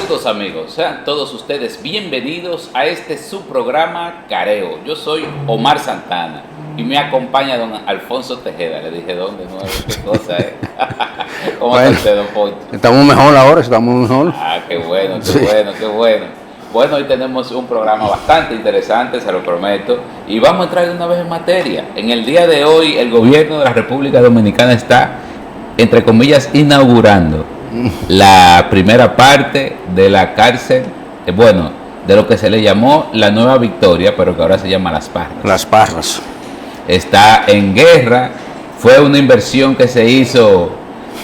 Saludos amigos, sean todos ustedes bienvenidos a este su programa Careo. Yo soy Omar Santana y me acompaña don Alfonso Tejeda. Le dije dónde, no, qué cosa es. ¿Cómo está usted, don Poncho? Estamos mejor ahora, estamos mejor. Ah, qué bueno, qué Sí. bueno, qué bueno. Bueno, hoy tenemos un programa bastante interesante, se lo prometo, y vamos a entrar de una vez en materia. En el día de hoy, el gobierno de la República Dominicana está, entre comillas, inaugurando la primera parte de la cárcel, de lo que se le llamó la Nueva Victoria, pero que ahora se llama Las Parras. Las Parras. Está en guerra, fue una inversión que se hizo,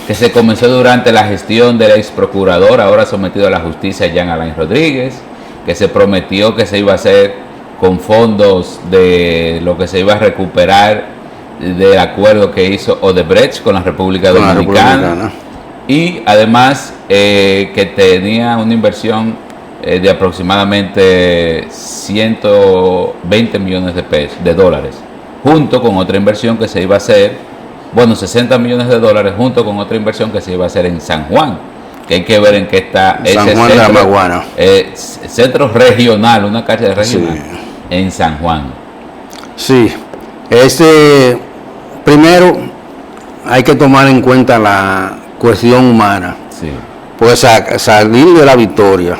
que se comenzó durante la gestión del ex procurador, ahora sometido a la justicia, Jean Alain Rodríguez, que se prometió que se iba a hacer con fondos de lo que se iba a recuperar del acuerdo que hizo Odebrecht con la República Dominicana. Y además que tenía una inversión de aproximadamente 120 millones de dólares, junto con otra inversión que se iba a hacer, 60 millones de dólares, junto con otra inversión que se iba a hacer en San Juan, que hay que ver en qué está San ese Juan de la Maguana. Centro regional, una cárcel regional, Sí. en San Juan. Sí, primero hay que tomar en cuenta la cuestión humana. Sí. Pues salir de la victoria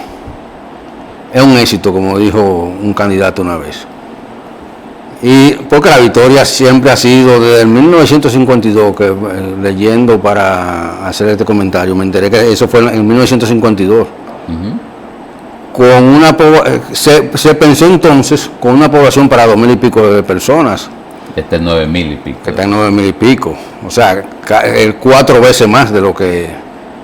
es un éxito, como dijo un candidato una vez. Y porque la victoria siempre ha sido, desde el 1952, que leyendo para hacer este comentario, me enteré que eso fue en 1952. Se pensó entonces con una población para 2.000 y pico de personas. Este es 9.000 y pico. Que está en 9.000 y pico. O sea, 4 veces más de lo que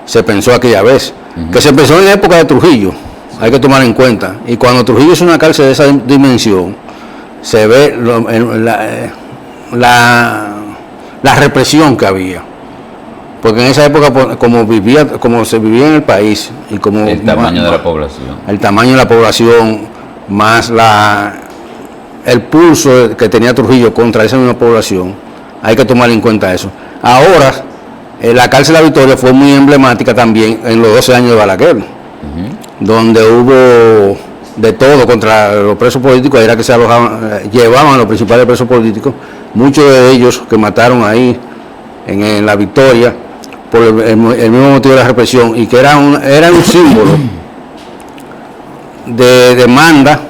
se pensó aquella vez. Que se pensó en la época de Trujillo, hay que tomar en cuenta. Y cuando Trujillo es una cárcel de esa dimensión, se ve la represión que había. Porque en esa época, como se vivía en el país, y como El tamaño de la población. el tamaño de la población, más el pulso que tenía Trujillo contra esa misma población, hay que tomar en cuenta eso. Ahora, la cárcel de la Victoria fue muy emblemática también en los 12 años de Balaguer, donde hubo de todo contra los presos políticos. Ahí era que se llevaban a los principales presos políticos, muchos de ellos que mataron ahí en la Victoria por el mismo motivo de la represión, y que era un símbolo de demanda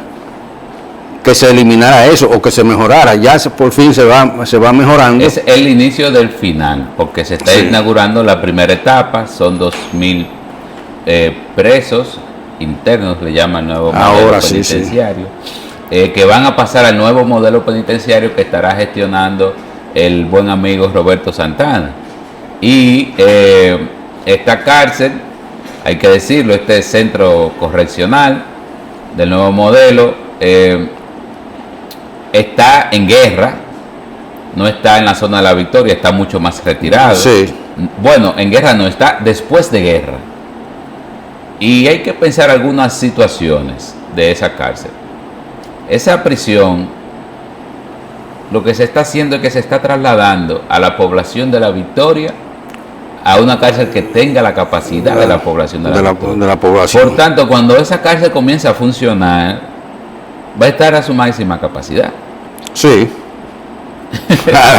que se eliminara eso o que se mejorara. Ya por fin se va mejorando. Es el inicio del final, porque se está inaugurando la primera etapa, son 2.000 presos internos, le llaman nuevo modelo penitenciario, que van a pasar al nuevo modelo penitenciario que estará gestionando el buen amigo Roberto Santana. Y esta cárcel, hay que decirlo, este centro correccional del nuevo modelo, está en guerra, no está en la zona de la Victoria, está mucho más retirado. Sí. Bueno, en guerra no, está después de guerra. Y hay que pensar algunas situaciones de esa cárcel. Esa prisión, lo que se está haciendo es que se está trasladando a la población de la Victoria a una cárcel que tenga la capacidad de la población de la población. Por tanto, cuando esa cárcel comience a funcionar, va a estar a su máxima capacidad. Sí.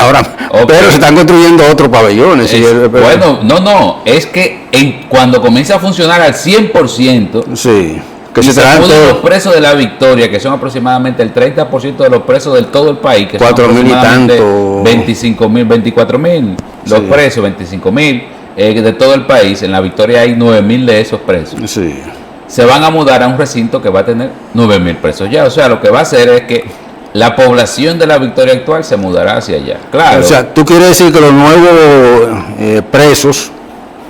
Ahora, Okay. Pero se están construyendo otros pabellones. Es que cuando comience a funcionar al 100%, sí, que y se traen ponen los todos presos de la Victoria, que son aproximadamente el 30% de los presos de todo el país, que 4.000 y son aproximadamente tanto. 25.000, 24.000, los Sí. presos, 25.000 de todo el país. En la Victoria hay 9.000 de esos presos. Sí. Se van a mudar a un recinto que va a tener 9.000 presos ya. O sea, lo que va a hacer es que la población de la Victoria actual se mudará hacia allá. Claro. O sea, tú quieres decir que los nuevos presos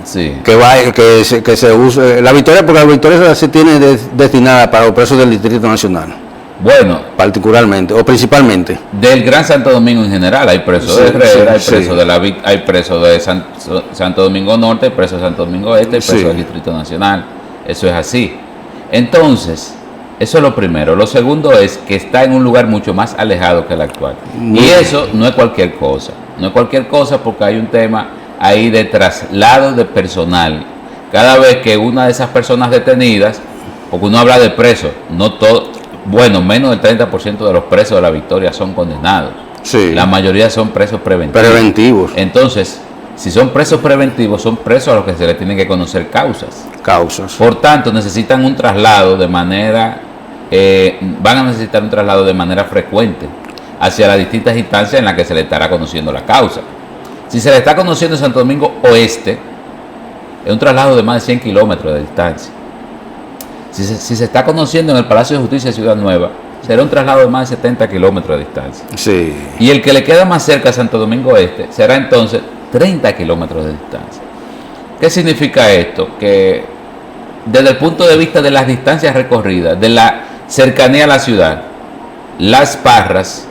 sí. que se use la Victoria, porque la Victoria se tiene destinada para los presos del Distrito Nacional, Bueno, particularmente o principalmente. del Gran Santo Domingo en general, hay presos de Herrera, hay presos de hay presos de Santo Domingo Norte, hay presos de Santo Domingo Este, hay presos del Distrito Nacional. Eso es así. Entonces, eso es lo primero. Lo segundo es que está en un lugar mucho más alejado que el actual. Y eso no es cualquier cosa. No es cualquier cosa porque hay un tema ahí de traslado de personal cada vez que una de esas personas detenidas, porque uno habla de presos, no todo, bueno, menos del 30% de los presos de La Victoria son condenados. Sí. La mayoría son presos preventivos. Preventivos. Entonces, si son presos preventivos, son presos a los que se les tienen que conocer causas. Causas. Por tanto, necesitan un traslado de manera, van a necesitar un traslado de manera frecuente hacia las distintas instancias en las que se le estará conociendo la causa. Si se le está conociendo en Santo Domingo Oeste, es un traslado de más de 100 kilómetros de distancia. Si se está conociendo en el Palacio de Justicia de Ciudad Nueva, será un traslado de más de 70 kilómetros de distancia. Sí. Y el que le queda más cerca a Santo Domingo Este será entonces 30 kilómetros de distancia. ¿Qué significa esto? Que desde el punto de vista de las distancias recorridas, de la cercanía a la ciudad, Las Parras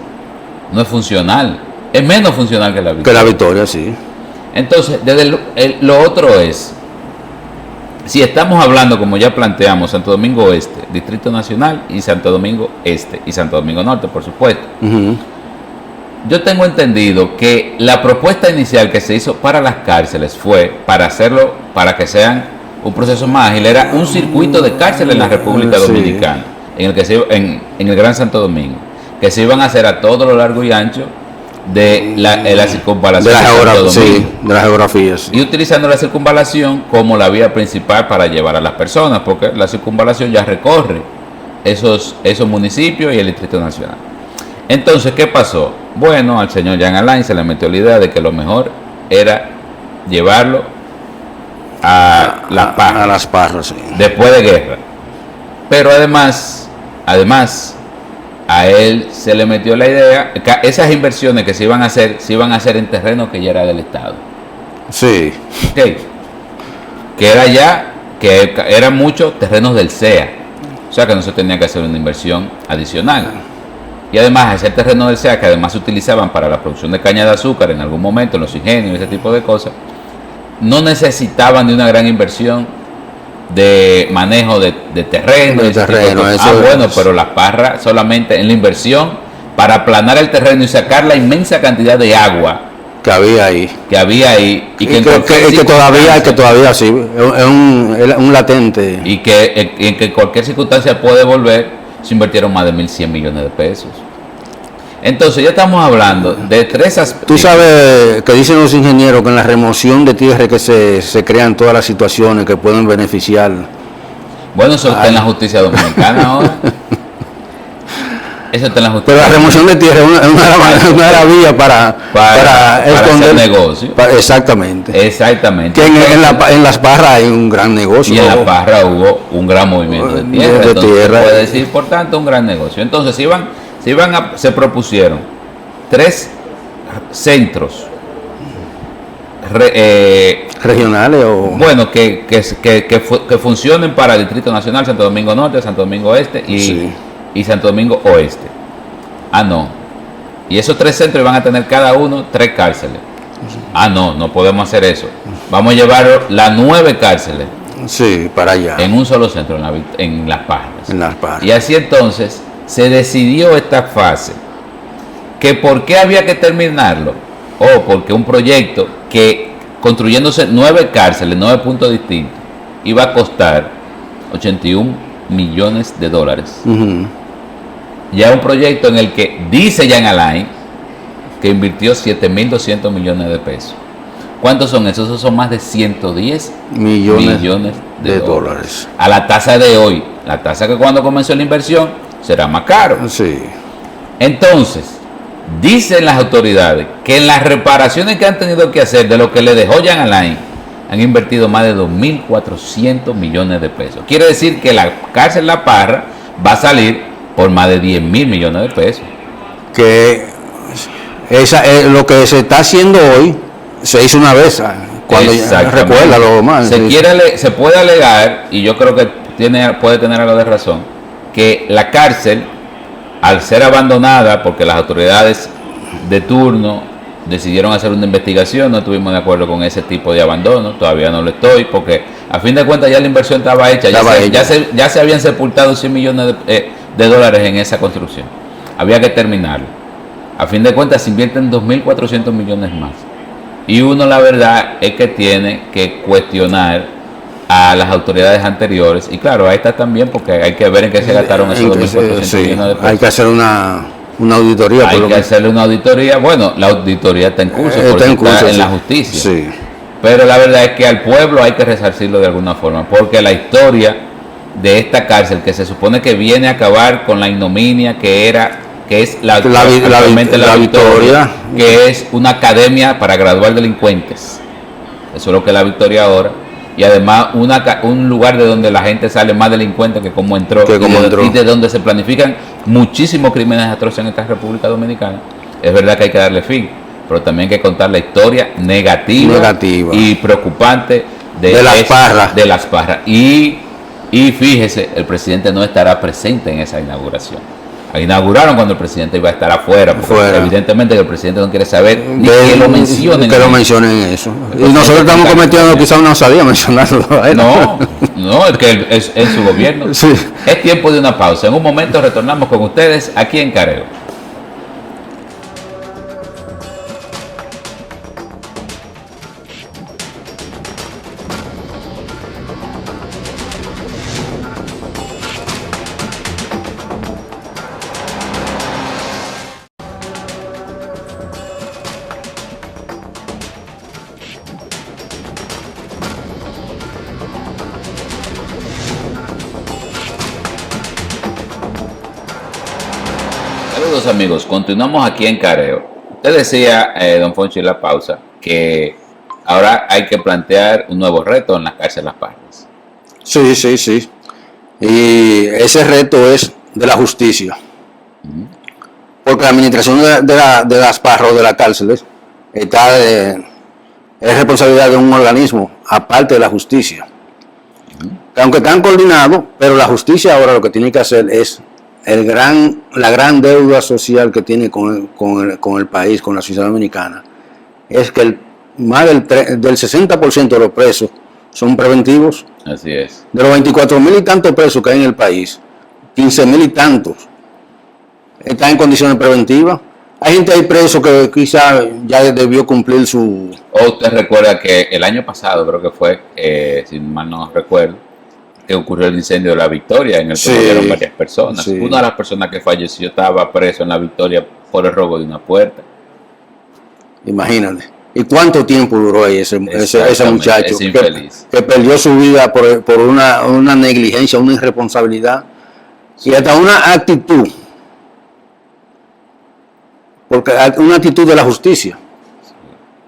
no es funcional, es menos funcional que La Victoria. Que La Victoria, sí. Entonces, lo otro es, si estamos hablando, como ya planteamos, Santo Domingo Oeste, Distrito Nacional, y Santo Domingo Este, y Santo Domingo Norte, por supuesto. Uh-huh. Yo tengo entendido que la propuesta inicial que se hizo para las cárceles fue para hacerlo, para que sean un proceso más ágil, era un circuito de cárceles en la República Sí. Dominicana, en el que en el Gran Santo Domingo, que se iban a hacer a todo lo largo y ancho de la circunvalación De la de Santo geografía, Domingo. sí, de la geografía, sí. Y utilizando la circunvalación como la vía principal para llevar a las personas, porque la circunvalación ya recorre esos municipios y el Distrito Nacional. Entonces, ¿qué pasó? Bueno, al señor Jean Alain se le metió la idea de que lo mejor era llevarlo a Las Parras, A Las Parras, sí. después de guerra. Pero además, a él se le metió la idea, que esas inversiones que se iban a hacer en terreno que ya era del Estado. Sí. Okay. Que eran muchos terrenos del CEA, o sea que no se tenía que hacer una inversión adicional. Y además ese terreno del CEA, que además se utilizaban para la producción de caña de azúcar en algún momento, en los ingenios, ese tipo de cosas, no necesitaban de una gran inversión de manejo de terreno. De ese tipo de terreno, cosas. eso Bueno, es. pero Las Parras solamente en la inversión para aplanar el terreno y sacar la inmensa cantidad de agua Que había ahí. que había ahí y que, en que cualquier todavía sí, es un latente. y que en que cualquier circunstancia puede volver, se invirtieron más de 1.100 millones de pesos. Entonces ya estamos hablando de tres aspectos. Tú sabes que dicen los ingenieros que en la remoción de tierra que se crean todas las situaciones que pueden beneficiar. Bueno, eso está en la justicia dominicana ahora. Eso está en la justicia. Pero la remoción de tierra es una de las vías para hacer negocio. Exactamente. Exactamente. Que en Las Parras hay un gran negocio. Y en ¿no? La Parra hubo un gran movimiento de tierra. De Entonces, tierra. se puede decir, por tanto, un gran negocio. Entonces, se propusieron 3 centros Regionales o... bueno, que funcionen para el Distrito Nacional, Santo Domingo Norte, Santo Domingo Este Sí. y Santo Domingo Oeste. Ah, no. Y esos 3 centros iban a tener cada uno 3 cárceles. Ah, no podemos hacer eso. Vamos a llevar las 9 cárceles Sí, para allá. en un solo centro, en Las Parras. En Las Parras. Y así entonces se decidió esta fase. ¿Que por qué había que terminarlo? Porque un proyecto que, construyéndose 9 cárceles, 9 puntos distintos, iba a costar 81 millones de dólares. Ujú. Ya un proyecto en el que dice Jean Alain que invirtió 7.200 millones de pesos. ¿Cuántos son esos? Esos son más de 110 millones de dólares. A la tasa de hoy, la tasa que cuando comenzó la inversión será más caro. Sí. Entonces, dicen las autoridades que en las reparaciones que han tenido que hacer de lo que le dejó Jean Alain, han invertido más de 2.400 millones de pesos. Quiere decir que la cárcel La Parra va a salir por más de 10.000 millones de pesos. Que lo que se está haciendo hoy se hizo una vez, cuando recuerda lo más. Se puede alegar, y yo creo que puede tener algo de razón, que la cárcel, al ser abandonada porque las autoridades de turno decidieron hacer una investigación, no estuvimos de acuerdo con ese tipo de abandono, todavía no lo estoy, porque a fin de cuentas ya la inversión estaba hecha, ya se habían sepultado 100 millones de dólares en esa construcción, había que terminarlo. A fin de cuentas se invierten 2.400 millones más, y uno la verdad es que tiene que cuestionar a las autoridades anteriores. Y claro, a estas también, porque hay que ver en qué se gastaron esos 2.400 millones de pesos. Hay que hacer una auditoría. Hay que hacerle una auditoría. Bueno, la auditoría está en curso, porque está en la justicia. Sí. Pero la verdad es que al pueblo hay que resarcirlo de alguna forma, porque la historia de esta cárcel, que se supone que viene a acabar con la ignominia que es la Victoria, que es una academia para graduar delincuentes. Eso es lo que es la Victoria ahora. Y además un lugar de donde la gente sale más delincuente que como entró, y de donde se planifican muchísimos crímenes atroces en esta República Dominicana. Es verdad que hay que darle fin, pero también hay que contar la historia negativa. Y preocupante de las Parras. Y fíjese, el presidente no estará presente en esa inauguración. La inauguraron cuando el presidente iba a estar afuera, porque evidentemente el presidente no quiere saber ni que lo mencionen. Que lo mencionen eso. Y nosotros estamos cometiendo quizás una osadía mencionarlo. No, es que es en su gobierno. Sí. Es tiempo de una pausa. En un momento retornamos con ustedes aquí en Careo. Saludos amigos, continuamos aquí en Careo. Usted decía, don Foncho, en la pausa, que ahora hay que plantear un nuevo reto en la cárcel Las Parras. Sí. Y ese reto es de la justicia. Porque la administración de las Parras o de las cárceles es responsabilidad de un organismo, aparte de la justicia. Aunque están coordinados, pero la justicia ahora lo que tiene que hacer es la gran deuda social que tiene con el país, con la sociedad dominicana, es que más del 60% de los presos son preventivos. Así es. De los 24.000 y tantos presos que hay en el país, 15.000 y tantos están en condiciones preventivas. Hay gente ahí preso que quizá ya debió cumplir su... O usted recuerda que el año pasado, creo que fue, si mal no recuerdo, que ocurrió el incendio de la Victoria, en el que murieron varias personas. Sí. Una de las personas que falleció estaba preso en la Victoria por el robo de una puerta. Imagínate. ¿Y cuánto tiempo duró ahí ese muchacho que perdió su vida por una negligencia, una irresponsabilidad y hasta una actitud? Porque una actitud de la justicia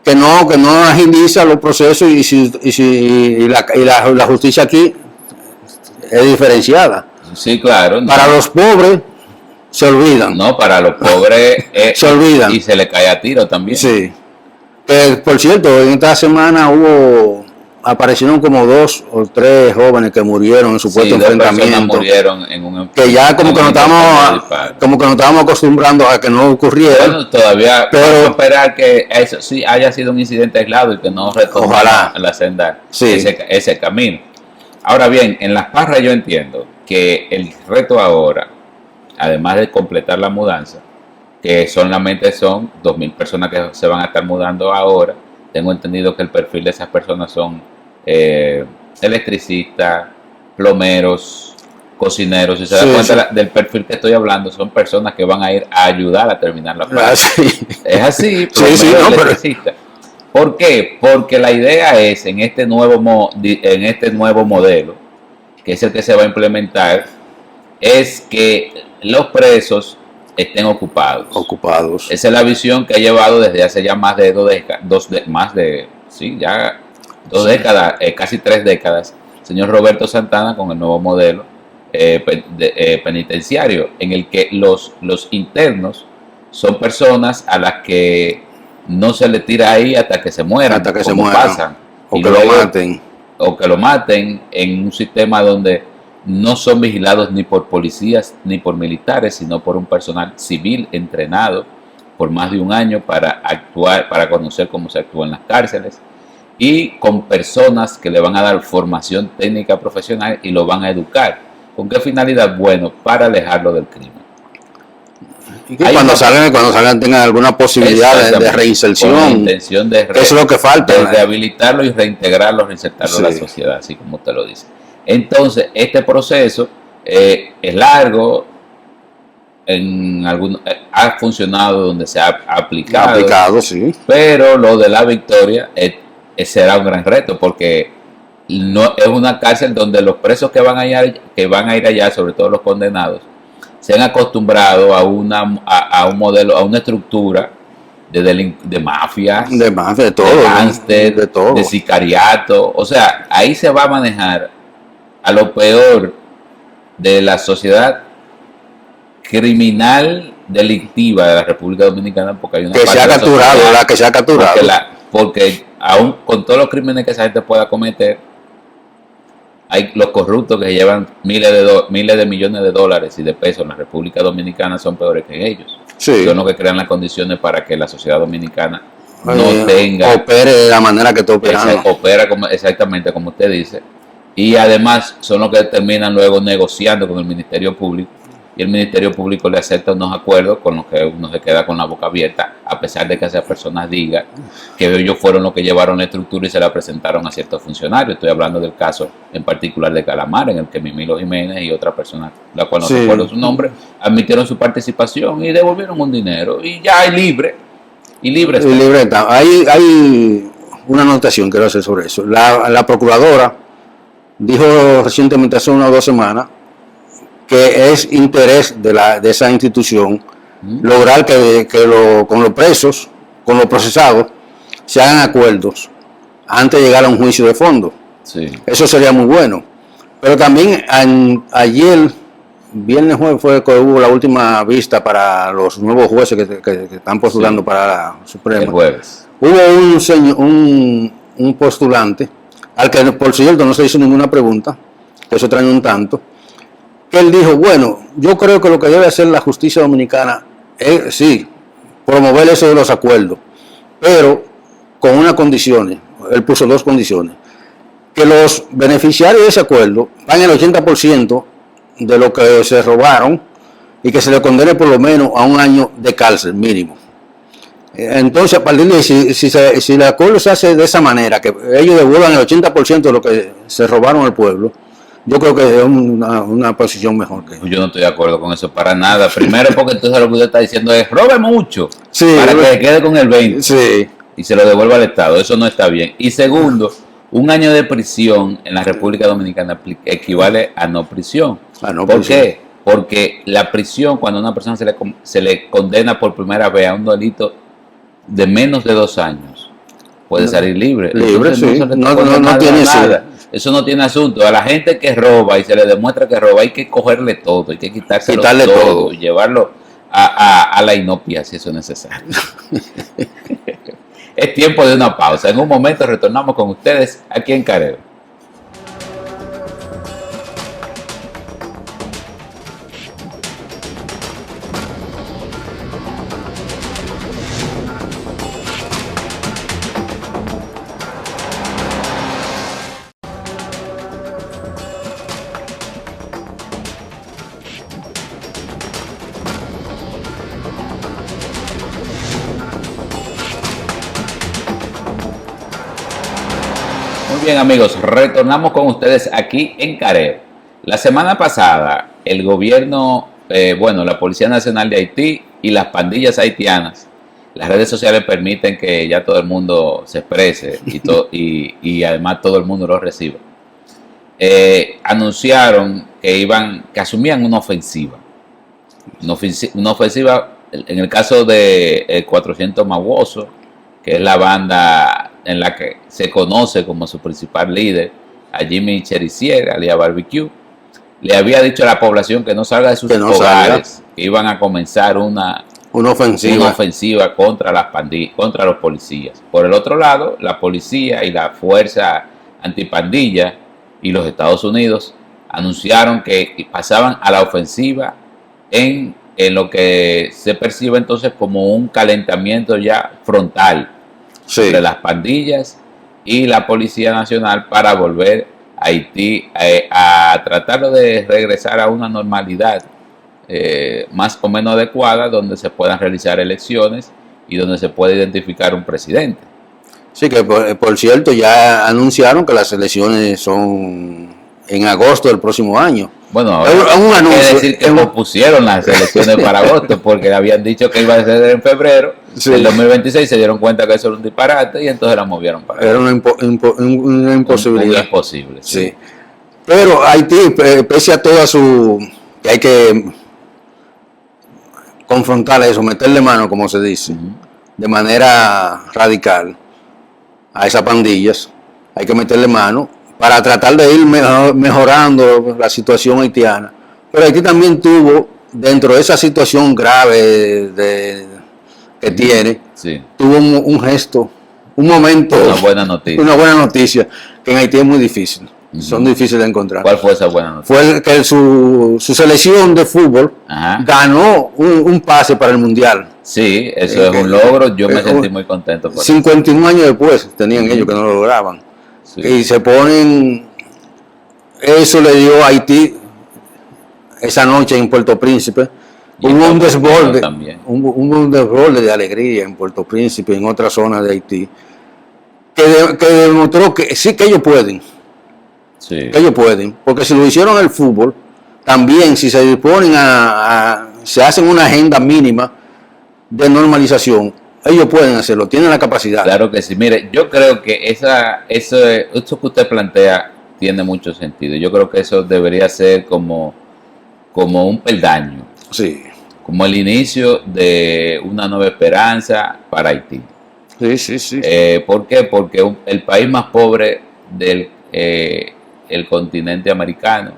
que no agiliza los procesos y la justicia aquí es diferenciada. Sí, claro. No. Para los pobres se olvidan. No, para los pobres se olvidan. Y se le cae a tiro también. Sí. Por cierto, en esta semana aparecieron como 2 o 3 jóvenes que murieron en supuesto enfrentamiento. Murieron en un que ya como que nos estábamos acostumbrando a que no ocurriera. Bueno, todavía vamos a esperar que eso sí haya sido un incidente aislado y que no retorne a la senda, ese camino. Ahora bien, en Las Parras yo entiendo que el reto ahora, además de completar la mudanza, que solamente son 2.000 personas que se van a estar mudando ahora, tengo entendido que el perfil de esas personas son electricistas, plomeros, cocineros. Si se da cuenta del perfil que estoy hablando, son personas que van a ir a ayudar a terminar la planta. Es así, electricistas. ¿Por qué? Porque la idea es, en este nuevo modelo, que es el que se va a implementar, es que los presos estén ocupados. Esa es la visión que ha llevado desde hace ya más de 2 décadas, casi 3 décadas, el señor Roberto Santana con el nuevo modelo penitenciario, en el que los internos son personas a las que no se le tira ahí hasta que se mueran, pasan, o que lo maten. O que lo maten en un sistema donde no son vigilados ni por policías ni por militares, sino por un personal civil entrenado por más de un año para conocer cómo se actúa en las cárceles, y con personas que le van a dar formación técnica profesional y lo van a educar. ¿Con qué finalidad? Bueno, para alejarlo del crimen. Y que cuando salgan tengan alguna posibilidad de reinserción. Con la intención de eso es lo que falta. De rehabilitarlo y reintegrarlo a la sociedad, así como usted lo dice. Entonces, este proceso es largo, ha funcionado donde se ha aplicado, sí. Pero lo de la Victoria será un gran reto, porque no es una cárcel donde los presos que van a ir allá, sobre todo los condenados, se han acostumbrado a un modelo, a una estructura de mafias, de todo, de gángster, de sicariato. O sea, ahí se va a manejar a lo peor de la sociedad criminal delictiva de la República Dominicana, porque hay una que se ha capturado, ¿verdad? Que se ha capturado. Porque aún con todos los crímenes que esa gente pueda cometer, hay los corruptos que llevan miles de millones de dólares y de pesos en la República Dominicana son peores que ellos. Sí. Son los que crean las condiciones para que la sociedad dominicana opere de la manera que está operando. Opera exactamente como usted dice. Y además son los que terminan luego negociando con el Ministerio Público, y el Ministerio Público le acepta unos acuerdos con los que uno se queda con la boca abierta, a pesar de que esas personas digan que ellos fueron los que llevaron la estructura y se la presentaron a ciertos funcionarios. Estoy hablando del caso en particular de Calamar, en el que Mimilo Jiménez y otra persona, la cual no recuerdo su nombre, admitieron su participación y devolvieron un dinero, y ya hay libre. Y libre está. Hay una anotación que quiero hacer sobre eso. La procuradora dijo recientemente, hace 1 o 2 semanas, que es interés de esa institución lograr que con los presos, con los procesados, se hagan acuerdos antes de llegar a un juicio de fondo. Sí. Eso sería muy bueno. Pero también ayer, viernes, jueves, fue que hubo la última vista para los nuevos jueces que están postulando para la Suprema. El jueves. Hubo un postulante, al que por cierto no se hizo ninguna pregunta, que eso trae un tanto, que él dijo, bueno, yo creo que lo que debe hacer la justicia dominicana es, sí, promover eso de los acuerdos, pero con unas condiciones. Él puso 2 condiciones: que los beneficiarios de ese acuerdo paguen el 80% de lo que se robaron y que se le condene por lo menos a 1 año de cárcel mínimo. Entonces, a partir de si el acuerdo se hace de esa manera, que ellos devuelvan el 80% de lo que se robaron al pueblo, yo creo que es una posición mejor. Yo no estoy de acuerdo con eso para nada. Primero, porque entonces lo que usted está diciendo es robe mucho, sí, para que se quede con el 20%, sí, y se lo devuelva al Estado. Eso no está bien. Y segundo, 1 año de prisión en la República Dominicana equivale a no prisión. ¿Por qué? Porque la prisión, cuando a una persona se le condena por primera vez a un delito de menos de 2 años, puede salir libre. Libre, sí. No tiene nada. Eso no tiene asunto. A la gente que roba y se le demuestra que roba, hay que cogerle todo, hay que quitarle todo y llevarlo a la inopia si eso es necesario. Es tiempo de una pausa. En un momento retornamos con ustedes aquí en Careo. Bien, amigos, retornamos con ustedes aquí en Careo. La semana pasada, el gobierno, la Policía Nacional de Haití y las pandillas haitianas, las redes sociales permiten que ya todo el mundo se exprese y además todo el mundo lo reciba. Anunciaron que asumían una ofensiva. Una ofensiva, en el caso de 400 Mawoso, que es la banda en la que se conoce como su principal líder, a Jimmy Cherisier, alias Barbecue, le había dicho a la población que no salga de sus hogares, que iban a comenzar una ofensiva contra las contra los policías. Por el otro lado, la policía y la fuerza antipandilla y los Estados Unidos anunciaron que pasaban a la ofensiva en lo que se percibe entonces como un calentamiento ya frontal entre las pandillas y la Policía Nacional para volver a Haití a tratar de regresar a una normalidad más o menos adecuada donde se puedan realizar elecciones y donde se pueda identificar un presidente. Sí, que por cierto ya anunciaron que las elecciones son en agosto del próximo año. Bueno, ahora hay que decir que pospusieron las elecciones para agosto porque habían dicho que iba a ser en febrero del 2026, se dieron cuenta que eso era un disparate y entonces la movieron para era una imposibilidad. Un imposible, sí. Pero Haití, pese a toda su... que hay que confrontar eso, meterle mano, como se dice, de manera radical a esas pandillas, hay que meterle mano para tratar de ir mejorando la situación haitiana. Pero Haití también tuvo, dentro de esa situación grave que tiene, tuvo un gesto, un momento, una buena noticia, que en Haití es muy difícil. Son difíciles de encontrar. ¿Cuál fue esa buena noticia? Fue que su selección de fútbol ganó un pase para el Mundial. Sí, eso es un logro. Yo me sentí muy contento por 51 años después tenían ellos que no lo lograban. Sí. Y se ponen... Eso le dio a Haití esa noche en Puerto Príncipe. Hubo un desborde, un desborde de alegría en Puerto Príncipe y en otras zonas de Haití que demostró que sí que ellos pueden. Sí. Que ellos pueden, porque si lo hicieron en el fútbol, también si se disponen se hacen una agenda mínima de normalización, ellos pueden hacerlo, tienen la capacidad. Claro que sí. Mire, yo creo que eso que usted plantea tiene mucho sentido. Yo creo que eso debería ser como un peldaño, sí, como el inicio de una nueva esperanza para Haití. Sí. ¿Por qué? Porque el país más pobre del el continente americano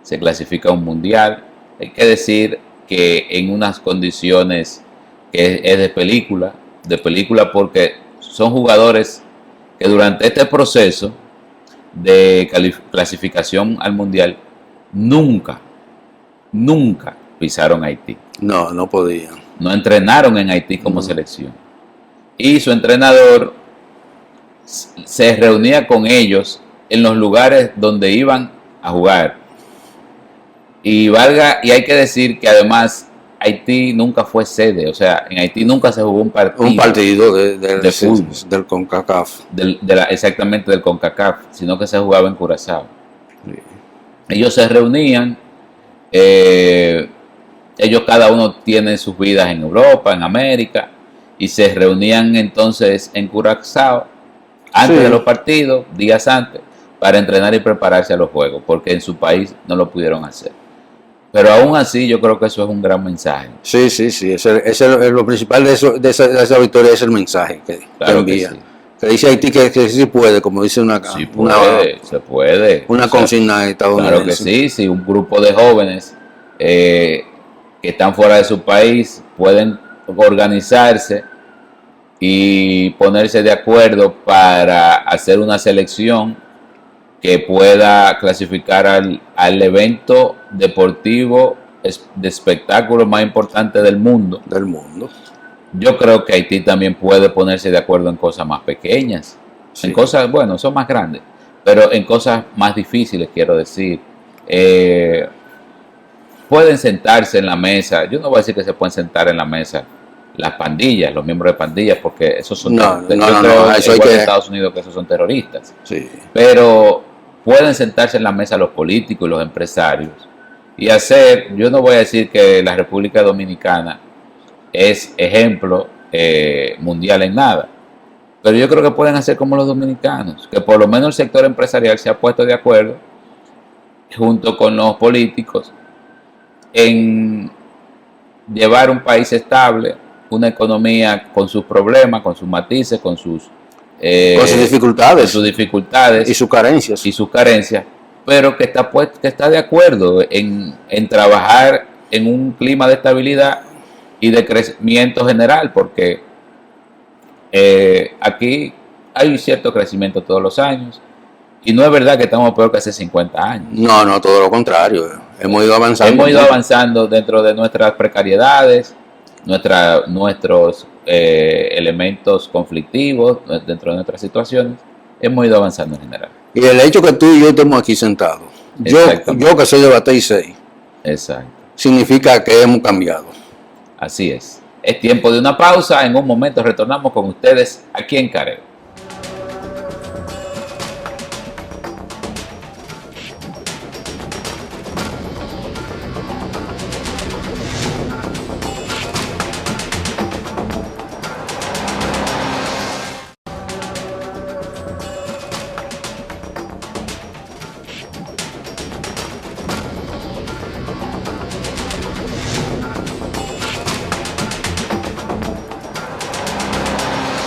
se clasifica a un mundial. Hay que decir que en unas condiciones que es de película porque son jugadores que durante este proceso de clasificación al mundial nunca pisaron Haití. No podían. No entrenaron en Haití como selección. Y su entrenador se reunía con ellos en los lugares donde iban a jugar. Y hay que decir que además Haití nunca fue sede, o sea, en Haití nunca se jugó un partido de fútbol, del CONCACAF. Exactamente del CONCACAF, sino que se jugaba en Curazao. Sí. Ellos se reunían, ellos cada uno tiene sus vidas en Europa, en América, y se reunían entonces en Curazao antes de los partidos, días antes, para entrenar y prepararse a los juegos, porque en su país no lo pudieron hacer. Pero aún así yo creo que eso es un gran mensaje. Sí, lo principal de esa victoria es el mensaje que envía. Que, sí. Que dice Haití que sí puede, como dice se puede. Una consigna estadounidense. Claro que sí, si un grupo de jóvenes que están fuera de su país pueden organizarse y ponerse de acuerdo para hacer una selección que pueda clasificar al evento deportivo de espectáculo más importante del mundo. Yo creo que Haití también puede ponerse de acuerdo en cosas más pequeñas, en cosas, bueno, son más grandes, pero en cosas más difíciles, quiero decir. Pueden sentarse en la mesa, yo no voy a decir que se pueden sentar en la mesa las pandillas, los miembros de pandillas, porque esos son eso igual en Estados Unidos que esos son terroristas. Sí. Pero pueden sentarse en la mesa los políticos y los empresarios y hacer, yo no voy a decir que la República Dominicana es ejemplo mundial en nada, pero yo creo que pueden hacer como los dominicanos, que por lo menos el sector empresarial se ha puesto de acuerdo junto con los políticos en llevar un país estable, una economía con sus problemas, con sus matices, con sus dificultades y sus carencias, pero que está de acuerdo en trabajar en un clima de estabilidad y de crecimiento general, porque aquí hay un cierto crecimiento todos los años y no es verdad que estamos peor que hace 50 años. No, todo lo contrario. Hemos ido avanzando. Hemos ido avanzando dentro de nuestras precariedades, nuestros elementos conflictivos, dentro de nuestras situaciones. Hemos ido avanzando en general. Y el hecho que tú y yo estemos aquí sentados, yo que soy de Batey 6. Exacto. significa que hemos cambiado. Así es. Es tiempo de una pausa. En un momento retornamos con ustedes aquí en Careo.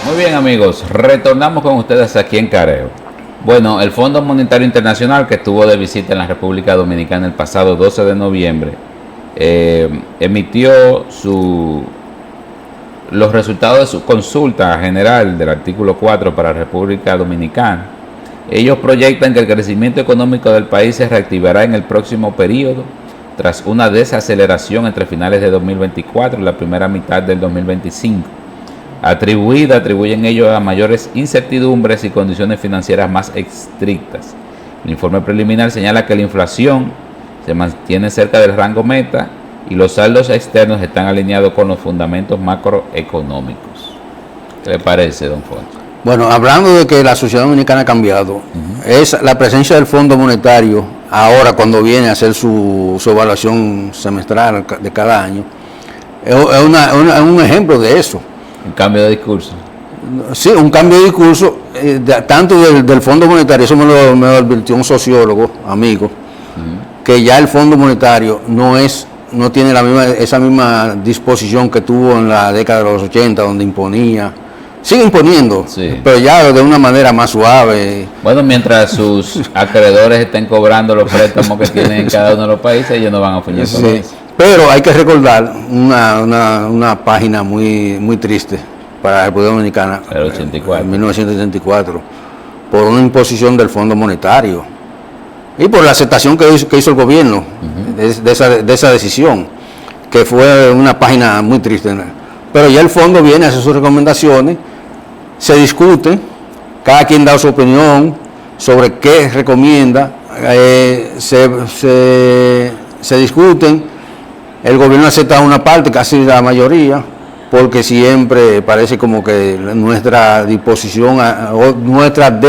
Muy bien, amigos, retornamos con ustedes aquí en Careo. Bueno, el Fondo Monetario Internacional, que estuvo de visita en la República Dominicana el pasado 12 de noviembre, emitió los resultados de su consulta general del artículo 4 para la República Dominicana. Ellos proyectan que el crecimiento económico del país se reactivará en el próximo periodo, tras una desaceleración entre finales de 2024 y la primera mitad del 2025. Atribuyen ellos a mayores incertidumbres y condiciones financieras más estrictas. El informe preliminar señala que la inflación se mantiene cerca del rango meta y los saldos externos están alineados con los fundamentos macroeconómicos. ¿Qué le parece, don Fonso? Bueno, hablando de que la sociedad dominicana ha cambiado, es la presencia del Fondo Monetario ahora cuando viene a hacer su evaluación semestral de cada año, es un ejemplo de eso. Un cambio de discurso. Sí, un cambio de discurso, tanto del Fondo Monetario, eso me lo advirtió un sociólogo, amigo, que ya el Fondo Monetario no tiene esa misma disposición que tuvo en la década de los 80, donde imponía. Sigue imponiendo, sí, pero ya de una manera más suave. Bueno, mientras sus acreedores estén cobrando los préstamos que tienen en cada uno de los países, ellos no van a ofender todo eso. Pero hay que recordar una página muy triste para la República Dominicana, en 1984, por una imposición del Fondo Monetario y por la aceptación que hizo el gobierno de esa decisión, que fue una página muy triste. Pero ya el fondo viene a hacer sus recomendaciones, se discute, cada quien da su opinión sobre qué recomienda, se discuten. El gobierno acepta una parte, casi la mayoría, porque siempre parece como que nuestra disposición o nuestra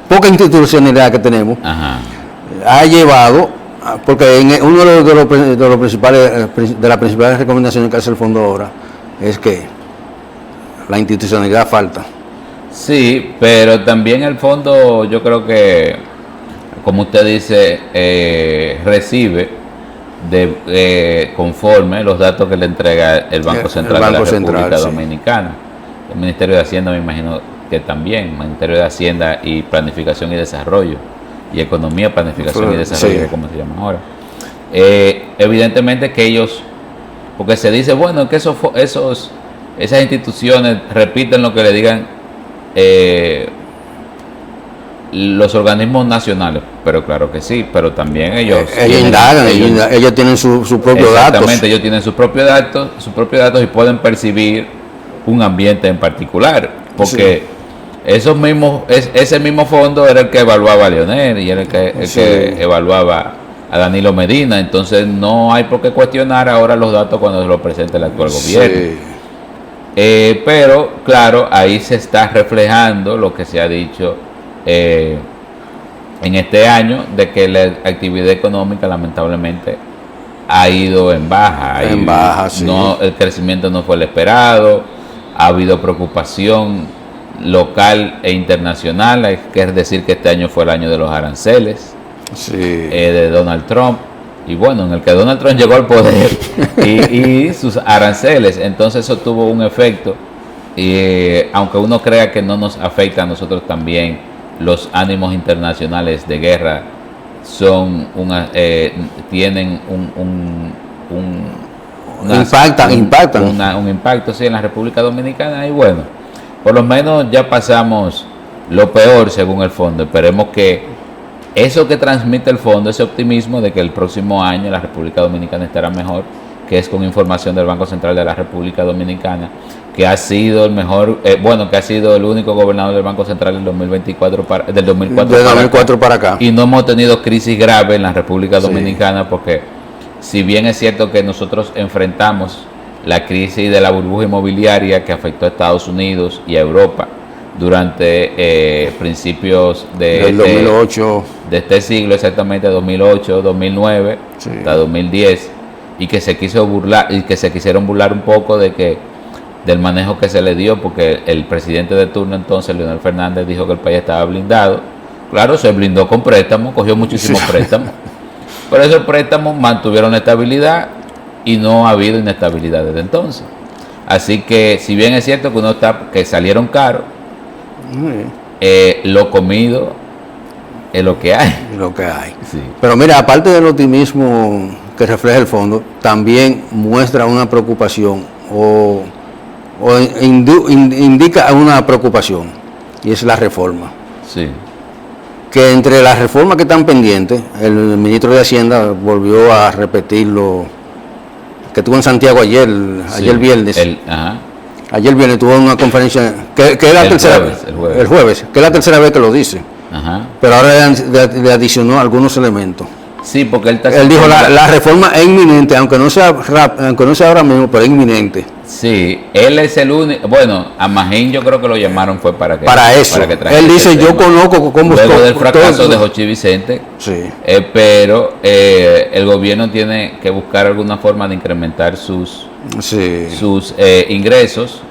poca institucionalidad que tenemos ha llevado, porque uno de las principales recomendaciones que hace el fondo ahora es que la institucionalidad falta. Sí, pero también el fondo, yo creo que, como usted dice, recibe conforme los datos que le entrega el Banco Central de la República Dominicana. El Ministerio de Hacienda, me imagino que también, el Ministerio de Hacienda y Planificación y Desarrollo, y Economía, Planificación y Desarrollo, como se llama ahora. Evidentemente que ellos, porque se dice, bueno, que esas instituciones repiten lo que le digan los organismos nacionales, pero claro que sí, pero también ellos tienen sus propios datos. Exactamente, ellos tienen sus propios datos y pueden percibir un ambiente en particular, porque ese mismo fondo era el que evaluaba a Leonel y era el que evaluaba a Danilo Medina, entonces no hay por qué cuestionar ahora los datos cuando se los presenta el actual gobierno. Pero claro, ahí se está reflejando lo que se ha dicho en este año, de que la actividad económica lamentablemente ha ido en baja. El crecimiento no fue el esperado, ha habido preocupación local e internacional, hay que decir que este año fue el año de los aranceles de Donald Trump, y bueno, en el que Donald Trump llegó al poder y sus aranceles, entonces eso tuvo un efecto, y aunque uno crea que no nos afecta a nosotros también, los ánimos internacionales de guerra tienen un impacto en la República Dominicana, y bueno, por lo menos ya pasamos lo peor según el fondo. Esperemos que eso que transmite el fondo, ese optimismo de que el próximo año la República Dominicana estará mejor, que es con información del Banco Central de la República Dominicana, que ha sido el mejor, que ha sido el único gobernador del Banco Central del 2024 del 2004 para acá. Y no hemos tenido crisis grave en la República Dominicana, porque si bien es cierto que nosotros enfrentamos la crisis de la burbuja inmobiliaria que afectó a Estados Unidos y a Europa durante principios del 2008, de este siglo, exactamente 2008, 2009, hasta 2010, y que se quiso burlar y que se quisieron burlar un poco del manejo que se le dio, porque el presidente de turno entonces, Leonel Fernández, dijo que el país estaba blindado. Claro, se blindó con préstamos, cogió muchísimos préstamos, pero esos préstamos mantuvieron la estabilidad y no ha habido inestabilidad desde entonces. Así que, si bien es cierto que salieron caros, lo comido es lo que hay. Lo que hay. Sí. Pero mira, aparte del optimismo que refleja el fondo, también muestra una preocupación o indica una preocupación, y es la reforma. Sí. Que entre las reformas que están pendientes, el ministro de Hacienda volvió a repetirlo, que estuvo en Santiago ayer viernes. Ayer viernes tuvo una conferencia, que es la tercera vez, el jueves, que es la tercera vez que lo dice. Ajá. Pero ahora le adicionó algunos elementos. Sí, porque él dijo la reforma es inminente, aunque no sea ahora mismo, pero es inminente. Sí, él es el único. Bueno, a Magín yo creo que lo llamaron fue para eso. Para que él dice, yo conozco cómo luego del fracaso de Jochi Vicente. Sí. Pero el gobierno tiene que buscar alguna forma de incrementar sus ingresos.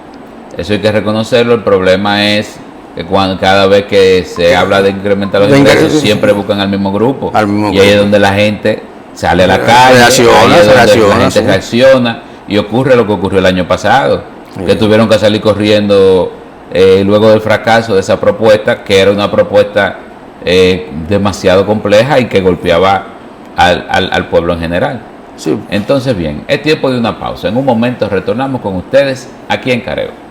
Eso hay que reconocerlo. El problema es que cada vez que se habla de incrementar los ingresos, siempre buscan al mismo grupo. Y ahí es donde la gente sale a la calle, la gente reacciona. Y ocurre lo que ocurrió el año pasado, que tuvieron que salir corriendo luego del fracaso de esa propuesta, que era una propuesta demasiado compleja y que golpeaba al pueblo en general. Sí. Entonces, bien, es tiempo de una pausa. En un momento retornamos con ustedes aquí en Careo.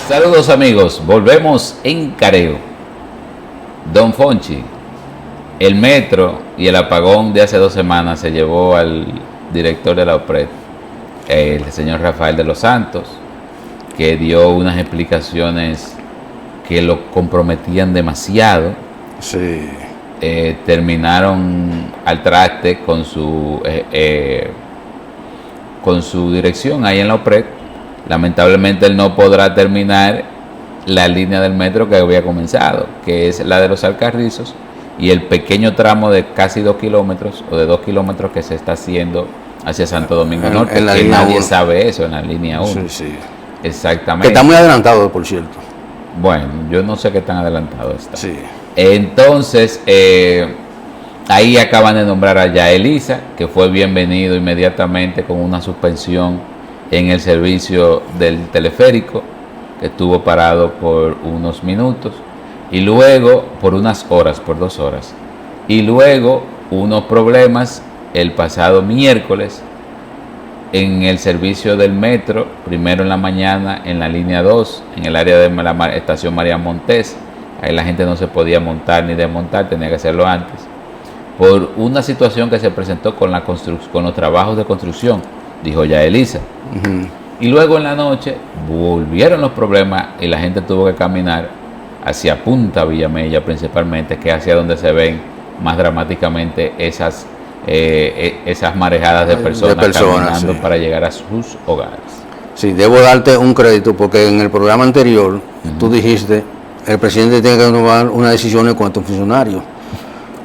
Saludos amigos, volvemos en Careo. Don Fonchi, el metro y el apagón de hace 2 semanas se llevó al director de la OPRED, el señor Rafael de los Santos, que dio unas explicaciones que lo comprometían demasiado. Sí. Terminaron al traste con su dirección ahí en la OPRED. Lamentablemente él no podrá terminar la línea del metro que había comenzado, que es la de los Alcarrizos, y el pequeño tramo de casi 2 kilómetros o de 2 kilómetros que se está haciendo hacia Santo Domingo Norte, que nadie sabe eso en la línea 1. Sí, sí. Exactamente. Que está muy adelantado, por cierto. Bueno, yo no sé qué tan adelantado está. Sí. Entonces, ahí acaban de nombrar a Yaelisa, que fue bienvenido inmediatamente con una suspensión en el servicio del teleférico, que estuvo parado por unos minutos, y luego por unas horas, por 2 horas, y luego unos problemas el pasado miércoles en el servicio del metro, primero en la mañana en la línea 2, en el área de la estación María Montés. Ahí la gente no se podía montar ni desmontar, tenía que hacerlo antes, por una situación que se presentó con los trabajos de construcción, dijo Yaelisa. Y luego en la noche volvieron los problemas y la gente tuvo que caminar hacia Punta Villamella principalmente, que es hacia donde se ven más dramáticamente esas marejadas de personas caminando para llegar a sus hogares. Sí, debo darte un crédito porque en el programa anterior tú dijiste el presidente tiene que tomar una decisión en cuanto a funcionarios.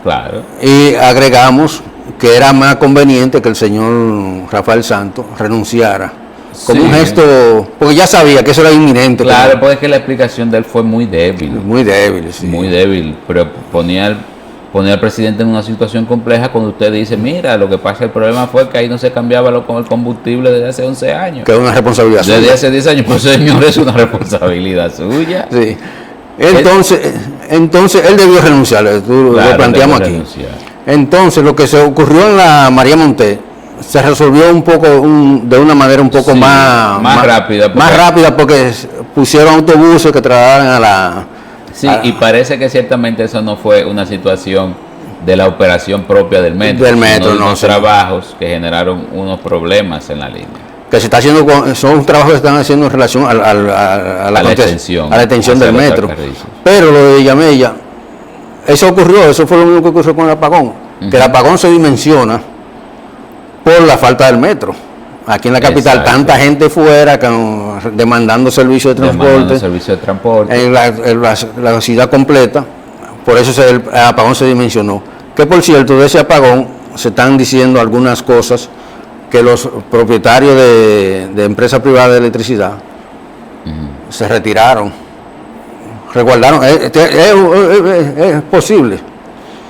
Claro. Y agregamos que era más conveniente que el señor Rafael Santos renunciara como un gesto, porque ya sabía que eso era inminente. Claro, porque es que la explicación de él fue muy débil. Muy débil, sí. Muy débil, pero ponía poner al presidente en una situación compleja cuando usted dice, mira, lo que pasa, el problema fue que ahí no se cambiaba con el combustible desde hace 11 años. Que es una responsabilidad desde suya. hace 10 años, pues señor, es una responsabilidad suya. Sí. Entonces él debió renunciar, tú Claro, lo planteamos debió aquí. renunciar. Entonces lo que se ocurrió en la María Monté se resolvió un poco de una manera un poco Sí, más rápida. más rápida porque pusieron autobuses que trasladaran a la... Sí, y parece que ciertamente eso no fue una situación de la operación propia del metro. Del metro, sino de no, unos sí. trabajos que generaron unos problemas en la línea. Que se está haciendo, son trabajos que están haciendo en relación a la extensión. a la extensión Hacia del los metro. ferrocarriles. Pero lo de Villamella, eso fue lo único que ocurrió con el apagón. Que el apagón se dimensiona por la falta del metro. Aquí en la capital, Exacto. tanta gente fuera demandando servicio de transporte, Servicio de transporte. en la ciudad completa, por eso el apagón se dimensionó. Que por cierto, de ese apagón se están diciendo algunas cosas que los propietarios de empresas privadas de electricidad se retiraron, resguardaron, es posible.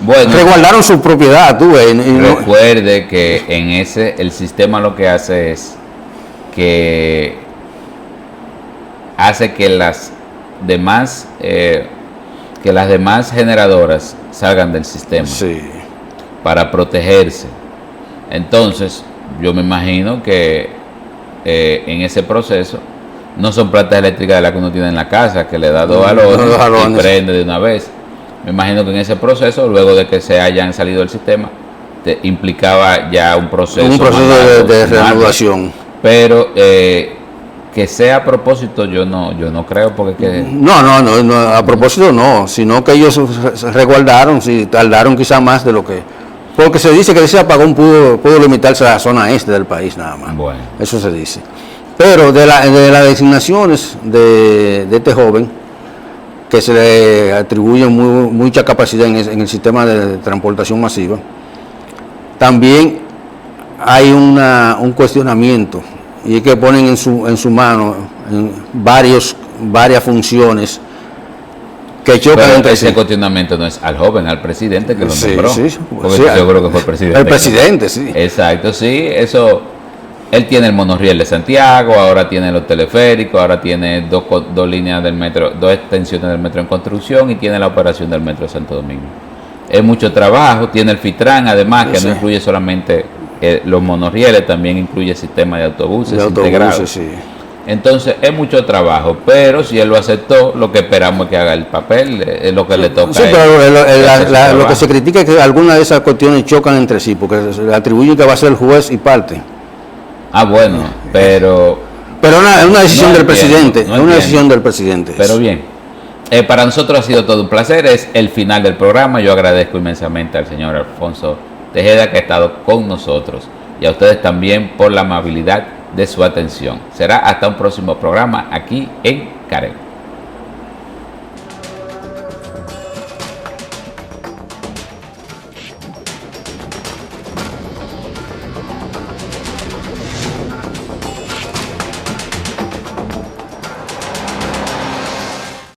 Bueno, Resguardaron su propiedad, tú ves. recuerde que en el sistema lo que hace es que hace que las demás generadoras salgan del sistema Sí. para protegerse. Entonces, yo me imagino que en ese proceso no son plantas eléctricas de las que uno tiene en la casa, que le da dos jalones y prende de una vez. Me imagino que en ese proceso, luego de que se hayan salido del sistema, implicaba ya un proceso de reanudación. Pero que sea a propósito, yo no creo, porque No, a propósito no, sino que ellos se resguardaron, si tardaron quizá más de lo que... Porque se dice que ese apagón pudo limitarse a la zona este del país nada más. Bueno. Eso se dice. Pero de las designaciones de este joven, que se le atribuye mucha capacidad en el sistema de transportación masiva, también hay un cuestionamiento, y es que ponen en su mano varias funciones que chocan pero entre ese sí. cuestionamiento no es al joven, al presidente que lo Sí, nombró. sí, Porque sí, yo creo que fue el presidente. El presidente, sí. Exacto, sí, eso. Él tiene el monorriel de Santiago, ahora tiene los teleféricos, ahora tiene dos líneas del metro, dos extensiones del metro en construcción y tiene la operación del metro de Santo Domingo. Es mucho trabajo, tiene el FITRAN además, que no incluye solamente los monorrieles, también incluye el sistema de autobuses integrados. Sí. Entonces es mucho trabajo, pero si él lo aceptó, lo que esperamos es que haga el papel, es lo que le toca Sí, a él. pero lo que se critica es que algunas de esas cuestiones chocan entre sí, porque se le atribuyen que va a ser el juez y parte. Ah, bueno, pero es una decisión del presidente, no es una entiendo. decisión del presidente. Pero bien, para nosotros ha sido todo un placer, es el final del programa. Yo agradezco inmensamente al señor Alfonso Tejeda que ha estado con nosotros y a ustedes también por la amabilidad de su atención. Será hasta un próximo programa aquí en Careo.